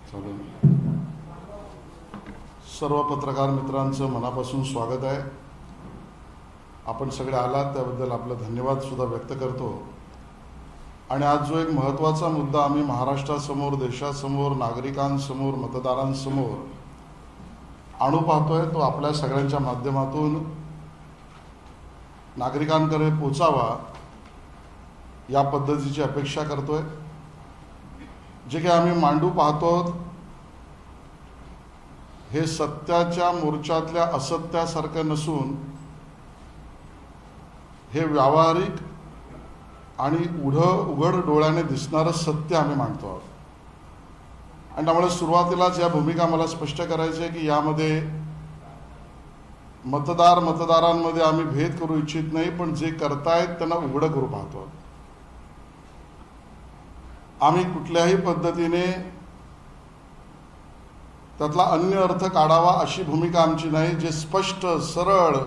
चालेल. सर्व पत्रकार मित्रांचं मनापासून स्वागत आहे. आपण सगळे आलात त्याबद्दल आपलं धन्यवाद सुद्धा व्यक्त करतो. आणि आज जो एक महत्त्वाचा मुद्दा आम्ही महाराष्ट्रासमोर, देशासमोर, नागरिकांसमोर, मतदारांसमोर आणू पाहतोय तो आपल्या सगळ्यांच्या माध्यमातून नागरिकांकडे पोचावा या पद्धतीची अपेक्षा करतोय. जे काही आम्ही मांडू पाहतो हे सत्याच्या मोर्चातल्या असत्यासारखं नसून हे व्यावहारिक आणि उघड डोळ्याने दिसणारं सत्य आम्ही मांडतो आहोत. आणि त्यामुळे सुरुवातीलाच या भूमिका मला स्पष्ट करायची आहे की यामध्ये मतदारांमध्ये आम्ही भेद करू इच्छित नाही, पण जे करतायत त्यांना उघडं करू पाहतो. आम्ही कुठल्याही पद्धतीने त्यातला अन्य अर्थ काढावा अशी भूमिका आमची नाही. जे स्पष्ट सरळ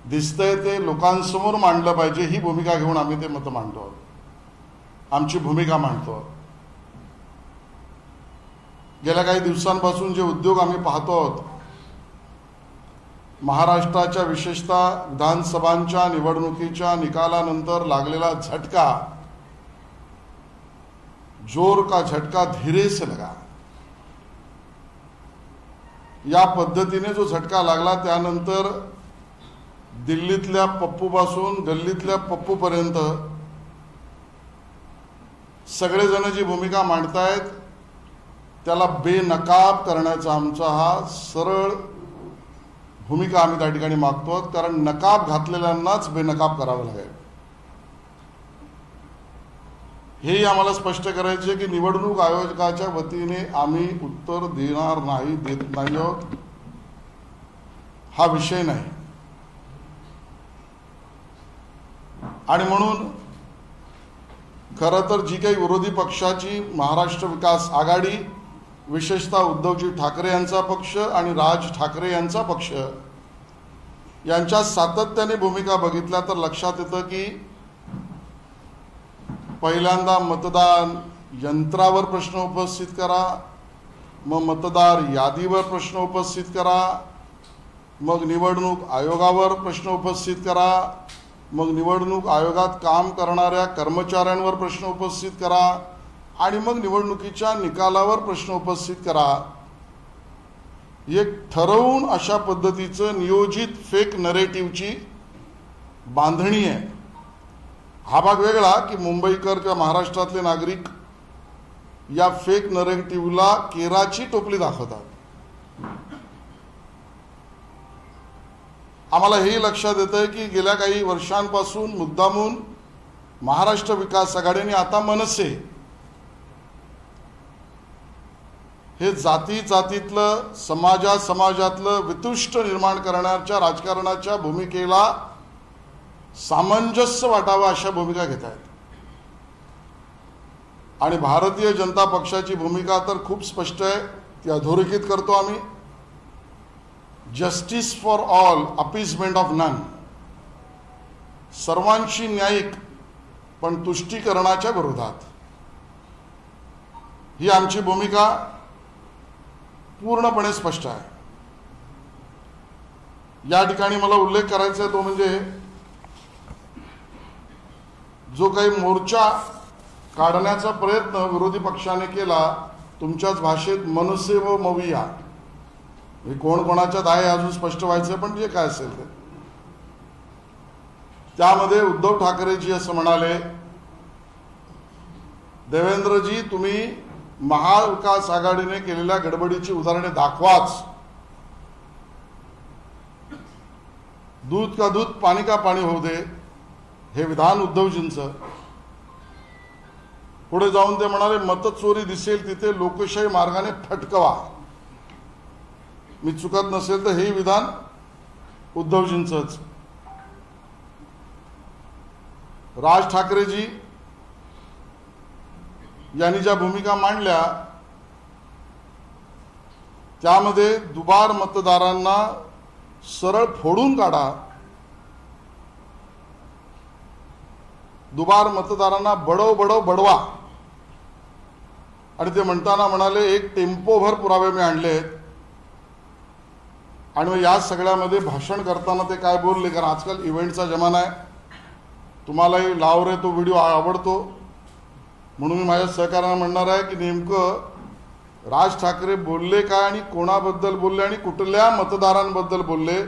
दिसतंय ते लोकांसमोर मांडलं पाहिजे ही भूमिका घेऊन आम्ही ते मत मांडतो, आमची भूमिका मांडतो. गेल्या काही दिवसांपासून जे उद्योग आम्ही पाहतो आहोत, महाराष्ट्राच्या विशेषतः विधानसभांच्या निवडणुकीच्या निकालानंतर लागलेला झटका, जोर का झटका धीरे से लगा, या पद्धतीने जो झटका लागला त्यानंतर दिल्लीतल्या पप्पूपासून गल्लीतल्या पप्पूपर्यंत सगळेजण जी भूमिका मांडतायत त्याला बेनकाब करण्याचा आमचा हा सरळ भूमिका आम्ही त्या ठिकाणी मागतो. कारण नकाब घातलेल्यांनाच बेनकाब करावं लागेल हेही आम्हाला स्पष्ट करायचे की निवडणूक आयोगाच्या वतीने आम्ही उत्तर देणार नाही, देत नाही आहोत, हा विषय नाही. आणि म्हणून खरं तर जी काही विरोधी पक्षाची महाराष्ट्र विकास आघाडी, विशेषतः उद्धवजी ठाकरे यांचा पक्ष आणि राज ठाकरे यांचा पक्ष यांच्या सातत्याने भूमिका बघितल्या तर लक्षात येतं की पहिल्यांदा मतदान यंत्रावर प्रश्न उपस्थित करा, मग मतदार यादीवर प्रश्न उपस्थित करा, मग निवडणूक आयोगावर प्रश्न उपस्थित करा, मग निवडणूक आयोगात काम करणाऱ्या कर्मचाऱ्यांवर प्रश्न उपस्थित करा आणि मग निवडणुकीच्या निकालावर प्रश्न उपस्थित करा. एक ठरवून अशा पद्धतीचं नियोजित फेक नरेटिव्हची बांधणी आहे. हा भाग वेगळा की मुंबईकर किंवा महाराष्ट्रातले नागरिक या फेक नरेटिव्हला केराची टोपली दाखवतात. आम्हाला हेही लक्षात येतंय की गेल्या काही वर्षांपासून मुद्दामून महाराष्ट्र विकास आघाडीने आता मनसे हे जातीतलं समाजातलं वितुष्ट निर्माण करण्याच्या राजकारणाच्या भूमिकेला सामंजस्य वाटावं अशा भूमिका घेत आहेत. आणि भारतीय जनता पक्षाची भूमिका तर खूप स्पष्ट आहे, ती अधोरेखित करतो आम्ही. Justice for all, appeasement of none, सर्वांची न्यायिक पण तुष्टीकरणाच्या विरोधात ही आमची भूमिका पूर्णपणे स्पष्ट आहे. या ठिकाणी मला उल्लेख करायचा आहे तो म्हणजे जो काही मोर्चा काढण्याचा प्रयत्न विरोधी पक्षाने केला तुमच्याच भाषेत मनसे व मविया, हे कोण कोणाच्यात आहे अजून स्पष्ट व्हायचं, पण जे काय असेल ते, त्यामध्ये उद्धव ठाकरेजी असं म्हणाले, देवेंद्रजी तुम्ही महाविकास आघाडीने केलेल्या गडबडीची उदाहरणे दाखवाच. दूध का दूध पाणी का पाणी होऊ दे, हे विधान उद्धवजींचं. पुढे जाऊन ते म्हणाले, मतचोरी दिसेल तिथे लोकशाही मार्गाने फटकवा. मी चुकत नसेल तर हे विधान उद्धवजींचंच. राज ठाकरेजी यांनी ज्या भूमिका मांडल्या त्यामध्ये दुबार मतदारांना सरळ फोडून काढा, दुबार मतदारांना बडव बडवा आणि ते म्हणताना म्हणाले एक टेम्पोभर पुरावे मी आणलेत. आणि मग या सगळ्यामध्ये भाषण करताना ते काय बोलले, कारण आजकाल इव्हेंटचा जमाना आहे, तुम्हालाही लाव रे तो व्हिडिओ आवडतो, म्हणून मी माझ्या सहकार्यांना म्हणणार आहे की नेमकं राज ठाकरे बोलले काय आणि कोणाबद्दल बोलले आणि कुठल्या मतदारांबद्दल बोलले